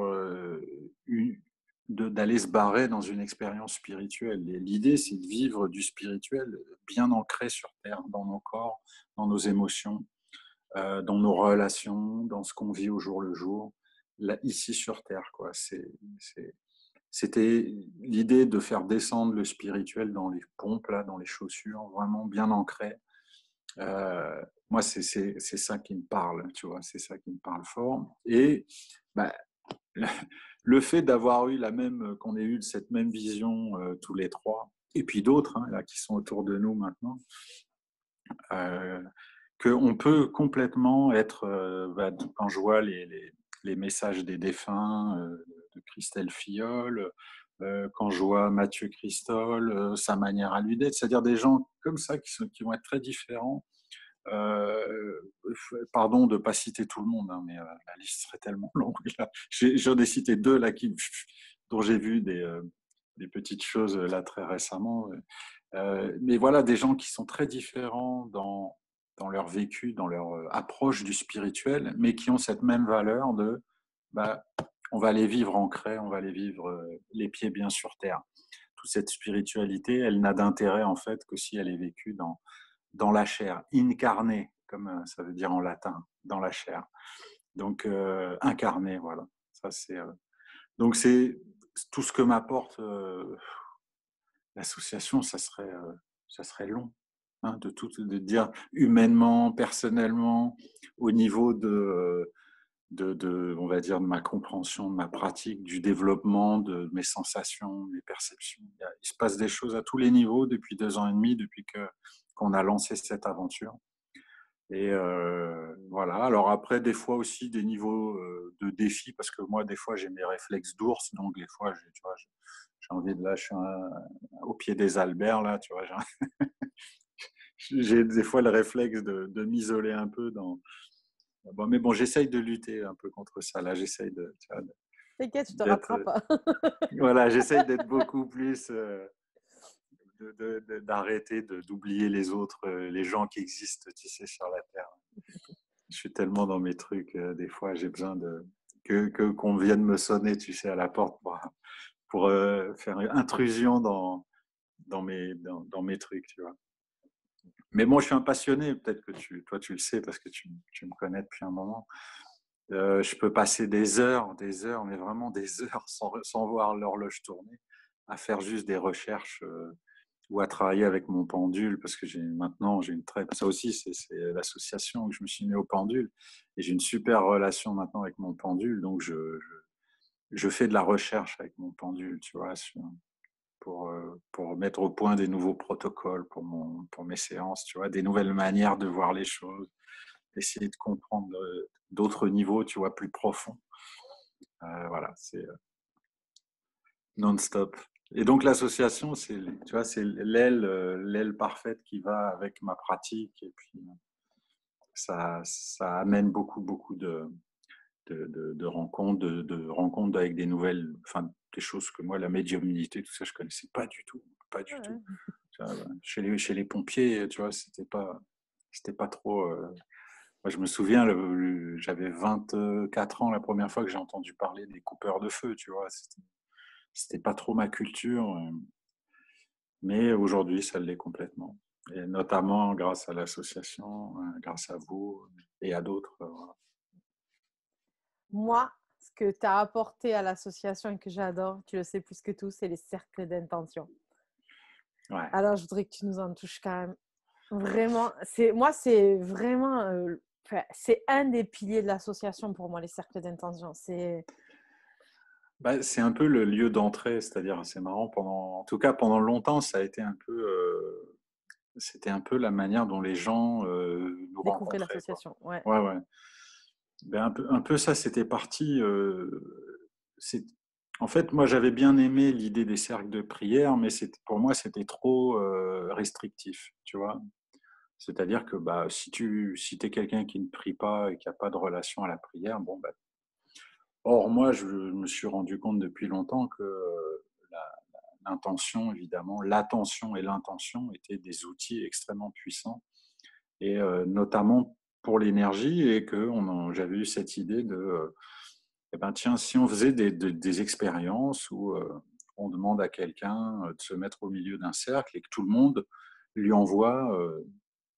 d'aller se barrer dans une expérience spirituelle. Et l'idée, c'est de vivre du spirituel bien ancré sur Terre, dans nos corps, dans nos émotions, dans nos relations, dans ce qu'on vit au jour le jour, là, ici sur Terre, quoi. C'était l'idée de faire descendre le spirituel dans les pompes, là, dans les chaussures, vraiment bien ancré. Moi, c'est ça qui me parle, tu vois, c'est ça qui me parle fort. Et bah, le fait d'avoir eu qu'on ait eu cette même vision tous les trois, et puis d'autres hein, là qui sont autour de nous maintenant, qu'on peut complètement être, quand je vois les messages des défunts de Christelle Filleul, quand je vois Mathieu Christol, sa manière à lui d'être, c'est-à-dire des gens comme ça qui vont être très différents. Pardon de ne pas citer tout le monde, hein, mais la liste serait tellement longue. J'en ai cité deux là, dont j'ai vu des petites choses là très récemment. Mais voilà, des gens qui sont très différents dans leur vécu, dans leur approche du spirituel, mais qui ont cette même valeur de bah, on va les vivre ancrés, on va les vivre les pieds bien sur terre. Toute cette spiritualité, elle n'a d'intérêt en fait que si elle est vécue dans la chair, incarné, comme ça veut dire en latin, dans la chair. Donc, incarné, voilà. Ça, donc, c'est tout ce que m'apporte l'association, ça serait long. Hein, de dire humainement, personnellement, au niveau on va dire, de ma compréhension, de ma pratique, du développement, de mes sensations, mes perceptions. Il se passe des choses à tous les niveaux depuis 2 ans et demi, depuis qu'on a lancé cette aventure. Et voilà. Alors après, des fois aussi des niveaux de défis, parce que moi, des fois, j'ai mes réflexes d'ours, donc des fois, j'ai envie de lâcher au pied des Alberts, là, tu vois. J'ai des fois le réflexe de m'isoler un peu Bon, mais bon, j'essaye de lutter un peu contre ça. Là, T'inquiète, tu te d'être, rattrapes. voilà, j'essaye d'être beaucoup plus, d'arrêter d'oublier les autres, les gens qui existent, tu sais, sur la Terre. Je suis tellement dans mes trucs, des fois, j'ai besoin qu'on vienne me sonner, tu sais, à la porte pour faire une intrusion dans mes trucs, tu vois. Mais moi, je suis un passionné, peut-être que toi, tu le sais parce que tu me connais depuis un moment. Je peux passer des heures, mais vraiment des heures sans voir l'horloge tourner, à faire juste des recherches ou à travailler avec mon pendule, parce que maintenant, j'ai une très... Ça aussi, c'est l'association que je me suis mis au pendule, et j'ai une super relation maintenant avec mon pendule, donc je fais de la recherche avec mon pendule, tu vois, pour mettre au point des nouveaux protocoles pour mes séances, tu vois, des nouvelles manières de voir les choses, essayer de comprendre d'autres niveaux, tu vois, plus profonds. Voilà, c'est non-stop. Et donc l'association, tu vois, c'est l'aile parfaite qui va avec ma pratique. Et puis ça amène beaucoup de rencontres, de rencontres avec des nouvelles, enfin des choses que moi, la médiumnité, tout ça, je connaissais pas du tout, pas du tout. Ouais. Tu vois, chez les pompiers, tu vois, c'était pas trop. Moi, je me souviens, j'avais 24 ans la première fois que j'ai entendu parler des coupeurs de feu, tu vois. C'était pas trop ma culture, mais aujourd'hui, ça l'est complètement. Et notamment grâce à l'association, grâce à vous et à d'autres. Voilà. Moi, ce que tu as apporté à l'association et que j'adore, tu le sais plus que tout, c'est les cercles d'intention. Ouais. Alors, je voudrais que tu nous en touches quand même. Vraiment, c'est vraiment, c'est un des piliers de l'association pour moi, les cercles d'intention. Bah, c'est un peu le lieu d'entrée, c'est-à-dire, c'est marrant, en tout cas pendant longtemps, ça a été un peu, c'était un peu la manière dont les gens nous Découvrir rencontraient, quoi. l'association, ouais. Ouais, ouais. Ben, un peu ça, c'était parti. C'est, en fait, moi, j'avais bien aimé l'idée des cercles de prière, mais pour moi, c'était trop restrictif, tu vois. C'est-à-dire que bah, si t'es quelqu'un qui ne prie pas et qui n'a pas de relation à la prière, bon, bah, Or, moi, je me suis rendu compte depuis longtemps que l'intention, évidemment, l'attention et l'intention étaient des outils extrêmement puissants, et notamment pour l'énergie, et que j'avais eu cette idée de, eh ben, tiens, si on faisait des expériences où on demande à quelqu'un de se mettre au milieu d'un cercle et que tout le monde lui envoie,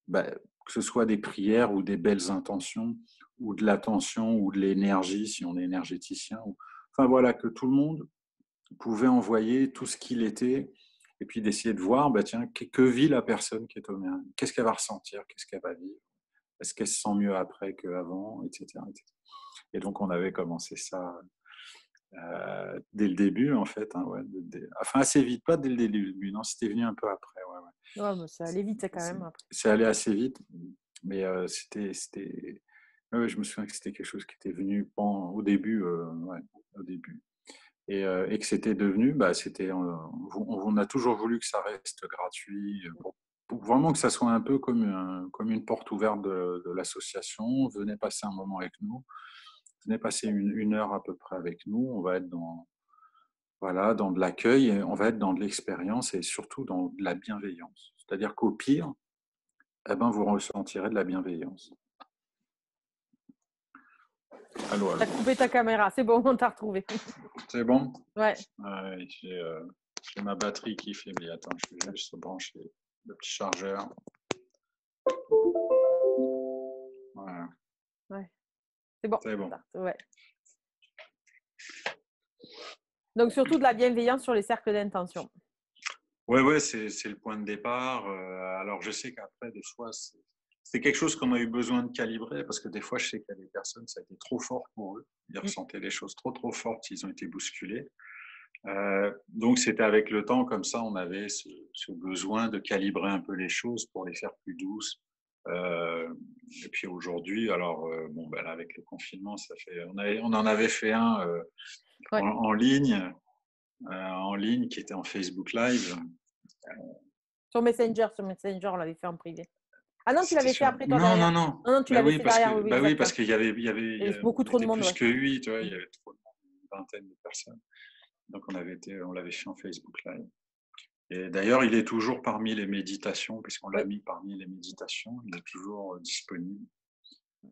bah, que ce soit des prières ou des belles intentions, ou de l'attention ou de l'énergie, si on est énergéticien. Enfin voilà, que tout le monde pouvait envoyer tout ce qu'il était, et puis d'essayer de voir, bah, tiens, que vit la personne qui est au milieu, qu'est-ce qu'elle va ressentir, qu'est-ce qu'elle va vivre, est-ce qu'elle se sent mieux après qu'avant, etc., etc. Et donc on avait commencé ça dès le début, en fait, hein, ouais, enfin assez vite, pas dès le début, non, c'était venu un peu après. Ouais, ouais. Ouais, mais ça allait vite quand C'est même après. c'est allé assez vite, mais ouais, je me souviens que c'était quelque chose qui était venu au début, ouais, au début, et que c'était devenu, bah, on a toujours voulu que ça reste gratuit, pour vraiment que ça soit un peu comme une porte ouverte de l'association. Venez passer un moment avec nous, venez passer une heure à peu près avec nous. On va être voilà, dans de l'accueil, et on va être dans de l'expérience, et surtout dans de la bienveillance. C'est-à-dire qu'au pire, eh ben, vous ressentirez de la bienveillance. Allô, allô. T'as coupé ta caméra, c'est bon, on t'a retrouvé. C'est bon? Ouais. Ouais, j'ai ma batterie qui faiblit. Attends, je vais juste brancher le petit chargeur. Voilà, Ouais. C'est bon. c'est bon. Ouais. Donc, surtout de la bienveillance sur les cercles d'intention. Ouais, ouais, c'est le point de départ. Alors, je sais qu'après, des fois, c'est quelque chose qu'on a eu besoin de calibrer, parce que des fois, je sais qu'il y a des personnes, ça a été trop fort pour eux. Ils ressentaient les choses trop, trop fortes, ils ont été bousculés. Donc, c'était avec le temps, comme ça, on avait ce besoin de calibrer un peu les choses pour les faire plus douces. Euh, et puis aujourd'hui, alors, bon, ben là, avec le confinement, on en avait fait un Ouais. en ligne, qui était en Facebook Live. Sur Messenger, on l'avait fait en privé. Ah non, tu C'était l'avais fait sûr. après toi Non, derrière. non, non. Non, non, tu l'avais fait derrière, oui, oui, Bah oui, exact. parce Ouais. qu'il y avait, il y avait, Il y avait beaucoup on trop de était monde, plus ouais. que 8, tu vois, il y avait trop de monde, une vingtaine de personnes. Donc on l'avait fait en Facebook Live. Et d'ailleurs, il est toujours parmi les méditations, puisqu'on l'a Oui. mis parmi les méditations, il est toujours disponible.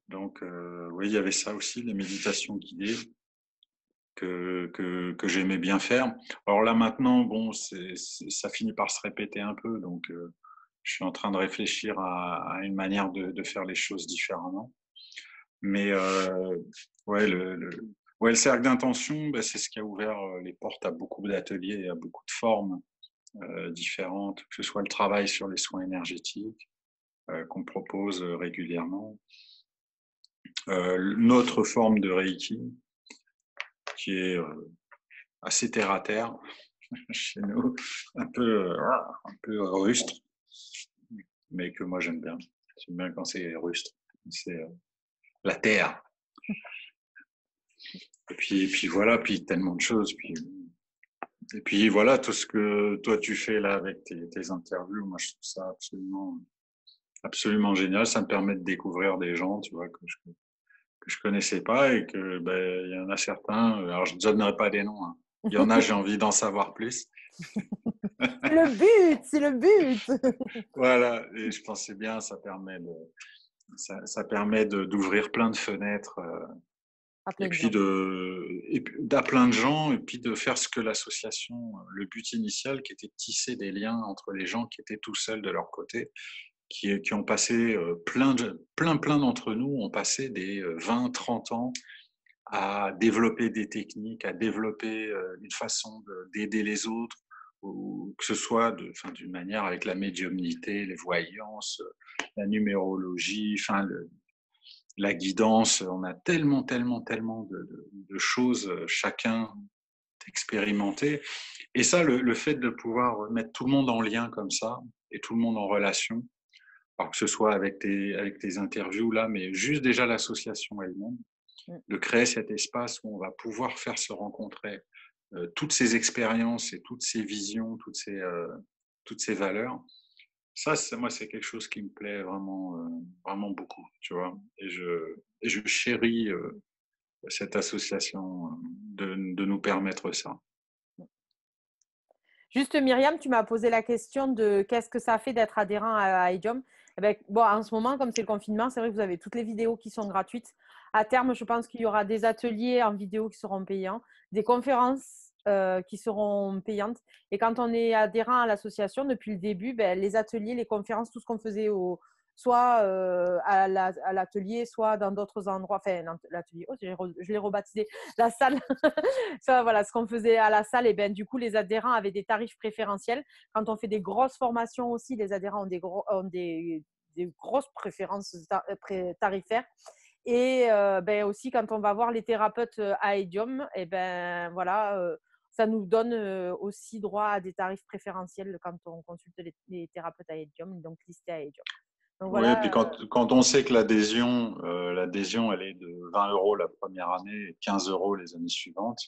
Donc, oui, il y avait ça aussi, les méditations guidées, que j'aimais bien faire. Alors là, maintenant, bon, ça finit par se répéter un peu, donc je suis en train de réfléchir à une manière de faire les choses différemment. Mais ouais, ouais, le cercle d'intention, bah, c'est ce qui a ouvert les portes à beaucoup d'ateliers et à beaucoup de formes différentes, que ce soit le travail sur les soins énergétiques qu'on propose régulièrement, notre forme de Reiki, qui est assez terre à terre chez nous, un peu rustre, mais que moi j'aime bien. J'aime bien quand c'est rustre, c'est la terre. Et puis voilà, puis tellement de choses. Et puis voilà, tout ce que toi tu fais là avec tes interviews, moi je trouve ça absolument, absolument génial. Ça me permet de découvrir des gens, tu vois, que je connaissais pas, et que ben, il y en a certains, alors je ne donnerai pas des noms, hein. Il y en a, j'ai envie d'en savoir plus. C'est le but, c'est le but. Voilà, et je pensais bien, ça permet d'ouvrir plein de fenêtres, À et plein de puis gens. d'à plein de gens, et puis de faire ce que l'association, le but initial, qui était de tisser des liens entre les gens qui étaient tout seuls de leur côté, qui ont passé plein d'entre nous ont passé des 20-30 ans à développer des techniques, à développer une façon d'aider les autres, ou que ce soit d'une manière avec la médiumnité, les voyances, la numérologie, la guidance. On a tellement de choses chacun expérimenté. Et ça, le fait de pouvoir mettre tout le monde en lien comme ça, et tout le monde en relation, alors que ce soit avec tes interviews là, mais juste déjà l'association elle-même, Mm. de créer cet espace où on va pouvoir faire se rencontrer toutes ces expériences et toutes ces visions, toutes ces valeurs. Ça, moi, c'est quelque chose qui me plaît vraiment, vraiment beaucoup, tu vois. Et je chéris cette association de nous permettre ça. Juste, Myriam, tu m'as posé la question de qu'est-ce que ça fait d'être adhérent à Idiom. Eh ben, bon, en ce moment, comme c'est le confinement, c'est vrai que vous avez toutes les vidéos qui sont gratuites. À terme, je pense qu'il y aura des ateliers en vidéo qui seront payants, des conférences qui seront payantes. Et quand on est adhérent à l'association depuis le début, ben, les ateliers, les conférences, tout ce qu'on faisait soit à l'atelier, soit dans d'autres endroits. Enfin, l'atelier, oh, je l'ai rebaptisé, la salle. Ça, voilà, ce qu'on faisait à la salle, et ben, du coup, les adhérents avaient des tarifs préférentiels. Quand on fait des grosses formations aussi, les adhérents ont des grosses préférences tarifaires. Et ben, aussi, quand on va voir les thérapeutes à Edium, et ben, voilà, ça nous donne aussi droit à des tarifs préférentiels quand on consulte les thérapeutes à Edium, donc listés à Edium. Donc Oui, et voilà. puis quand on sait que l'adhésion, elle est de 20 euros la première année et 15 euros les années suivantes.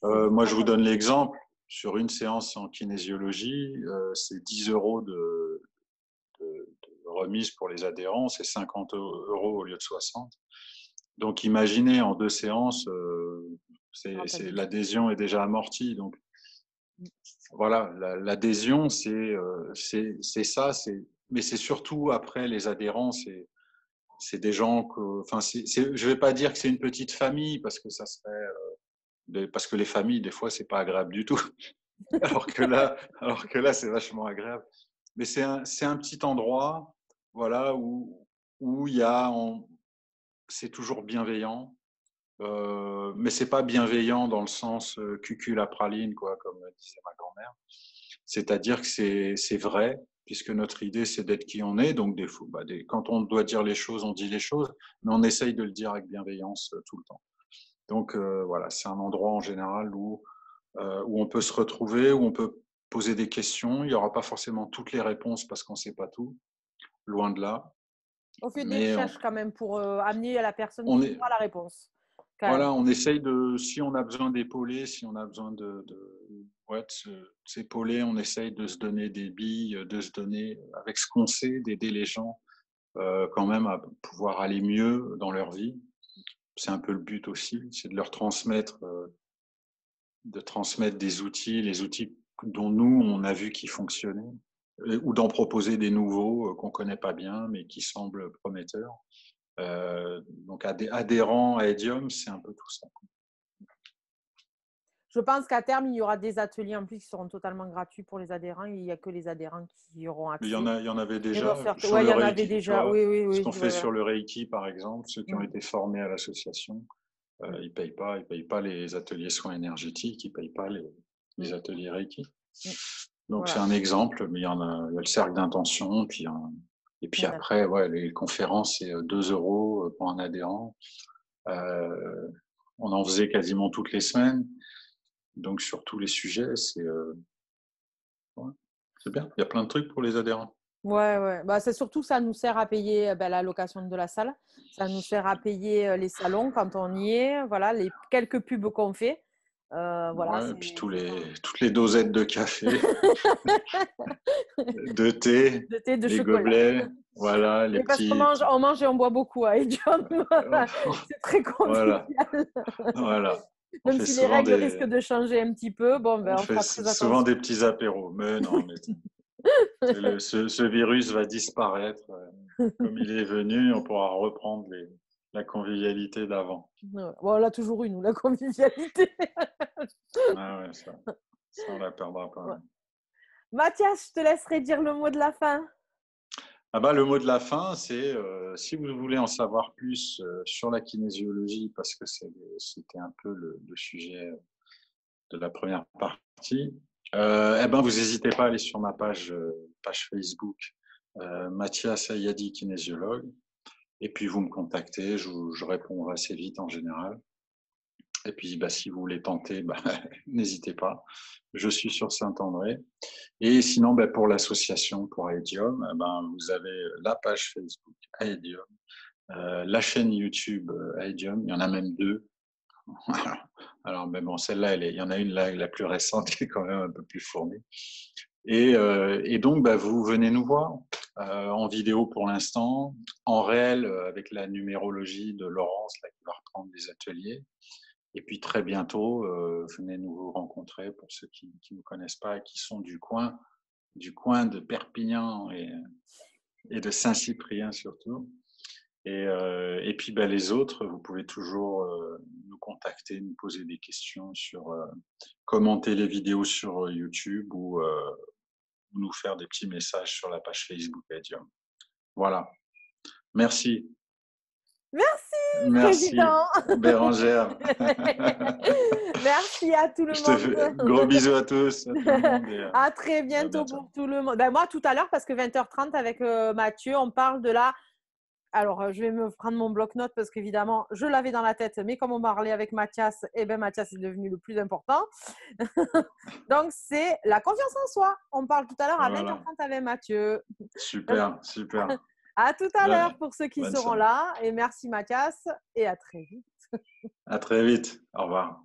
Moi, je vous donne l'exemple. Sur une séance en kinésiologie, c'est 10 euros de remise pour les adhérents, c'est 50 euros au lieu de 60. Donc, imaginez, en 2 séances, l'adhésion est déjà amortie. Donc, voilà, l'adhésion, c'est ça. Mais c'est surtout, après, les adhérents, c'est des gens que, enfin, je vais pas dire que c'est une petite famille parce que ça serait, parce que les familles, des fois, c'est pas agréable du tout. Alors que là, c'est vachement agréable. Mais c'est un petit endroit, voilà, où c'est toujours bienveillant. Mais c'est pas bienveillant dans le sens cucul-à-praline, quoi, comme disait ma grand-mère. C'est-à-dire que c'est vrai, puisque notre idée, c'est d'être qui on est. Donc, quand on doit dire les choses, on dit les choses, mais on essaye de le dire avec bienveillance tout le temps. Donc, voilà, c'est un endroit en général où on peut se retrouver, où on peut poser des questions. Il n'y aura pas forcément toutes les réponses parce qu'on ne sait pas tout, loin de là. On fait des Mais recherches quand même pour amener à la personne on qui est, aura la réponse. Quand même. voilà, on essaye si on a besoin d'épauler, si on a besoin de s'épauler, on essaye de se donner des billes, de se donner, avec ce qu'on sait, d'aider les gens quand même à pouvoir aller mieux dans leur vie. C'est un peu le but aussi, c'est de leur transmettre des outils, les outils dont nous, on a vu qu'ils fonctionnaient, ou d'en proposer des nouveaux qu'on ne connaît pas bien, mais qui semblent prometteurs. Donc, adhérents à Edium, c'est un peu tout ça. Je pense qu'à terme, il y aura des ateliers en plus qui seront totalement gratuits pour les adhérents. Il n'y a que les adhérents qui y auront Mais accès. il y en avait Et nos déjà sœurs, sur ouais, il le y en avait Reiki, tu déjà. vois, Oui, oui, ce oui. qu'on fait sur le Reiki, par exemple, ceux qui ont été formés à l'association, ils payent pas les ateliers soins énergétiques, ils payent pas les ateliers Reiki. Donc, c'est un exemple, mais il y a le cercle d'intention, et puis après, ouais, les conférences, c'est 2 euros pour un adhérent. On en faisait quasiment toutes les semaines. Donc, sur tous les sujets, c'est bien. Il y a plein de trucs pour les adhérents. Ouais, ouais. Bah, c'est surtout ça nous sert à payer la location de la salle. Ça nous sert à payer les salons quand on y est. Voilà, les quelques pubs qu'on fait. Voilà, Ouais, et puis c'est ça. toutes les dosettes de café, de thé, De thé, de les chocolat. gobelets, voilà, les Et parce qu'on petits. mange, on mange et on boit beaucoup à Edium. C'est très Voilà, convivial. voilà. On Même fait si les souvent règles des, risquent de changer un petit peu, bon, ben, on on fait fera très souvent attention. des petits apéros. Mais non, mais ce virus va disparaître. Comme il est venu, on pourra reprendre la convivialité d'avant. Ouais. Bon, on l'a toujours eu, nous, la convivialité. Ah ouais, ça, on la perdra pas. Ouais. Mathias, je te laisserai dire le mot de la fin. Ah bah, le mot de la fin, c'est si vous voulez en savoir plus sur la kinésiologie, parce que c'était un peu le sujet de la première partie, eh ben, vous n'hésitez pas à aller sur ma page Facebook, Mathias Ayadi, kinésiologue, et puis vous me contactez, je réponds assez vite en général. Et puis, bah, si vous voulez tenter, bah, n'hésitez pas. Je suis sur Saint-André. Et sinon, bah, pour l'association, pour Aedium, ben, vous avez la page Facebook Aedium, la chaîne YouTube Aedium. Il y en a même 2. Alors, mais bon, celle-là, il y en a une, la plus récente, qui est quand même un peu plus fournie. Et donc, bah, vous venez nous voir. en vidéo pour l'instant, en réel avec la numérologie de Laurence là, qui va reprendre des ateliers. Et puis très bientôt, venez nous rencontrer pour ceux qui ne nous connaissent pas et qui sont du coin de Perpignan et de Saint-Cyprien surtout. Et puis les autres, vous pouvez toujours nous contacter, nous poser des questions sur commenter les vidéos sur YouTube ou nous faire des petits messages sur la page Facebook Adium. Voilà. Merci. Merci, Merci, président. Bérangère. Merci à tout le Je te fais monde. gros bisous à tous, à tout le monde. Et, À très à bientôt bientôt. pour tout le monde. Ben, moi, tout à l'heure, parce que 20h30 avec Mathieu, on parle de la… Alors, je vais me prendre mon bloc-notes parce qu'évidemment, je l'avais dans la tête, mais comme on parlait avec Mathias, Mathias est devenu le plus important. Donc, c'est la confiance en soi. On parle tout à l'heure à 20h30 avec Mathieu. Super, super. À tout à l'heure pour ceux qui Bonne seront soirée. là. Et merci Mathias et à très vite. À très vite. Au revoir.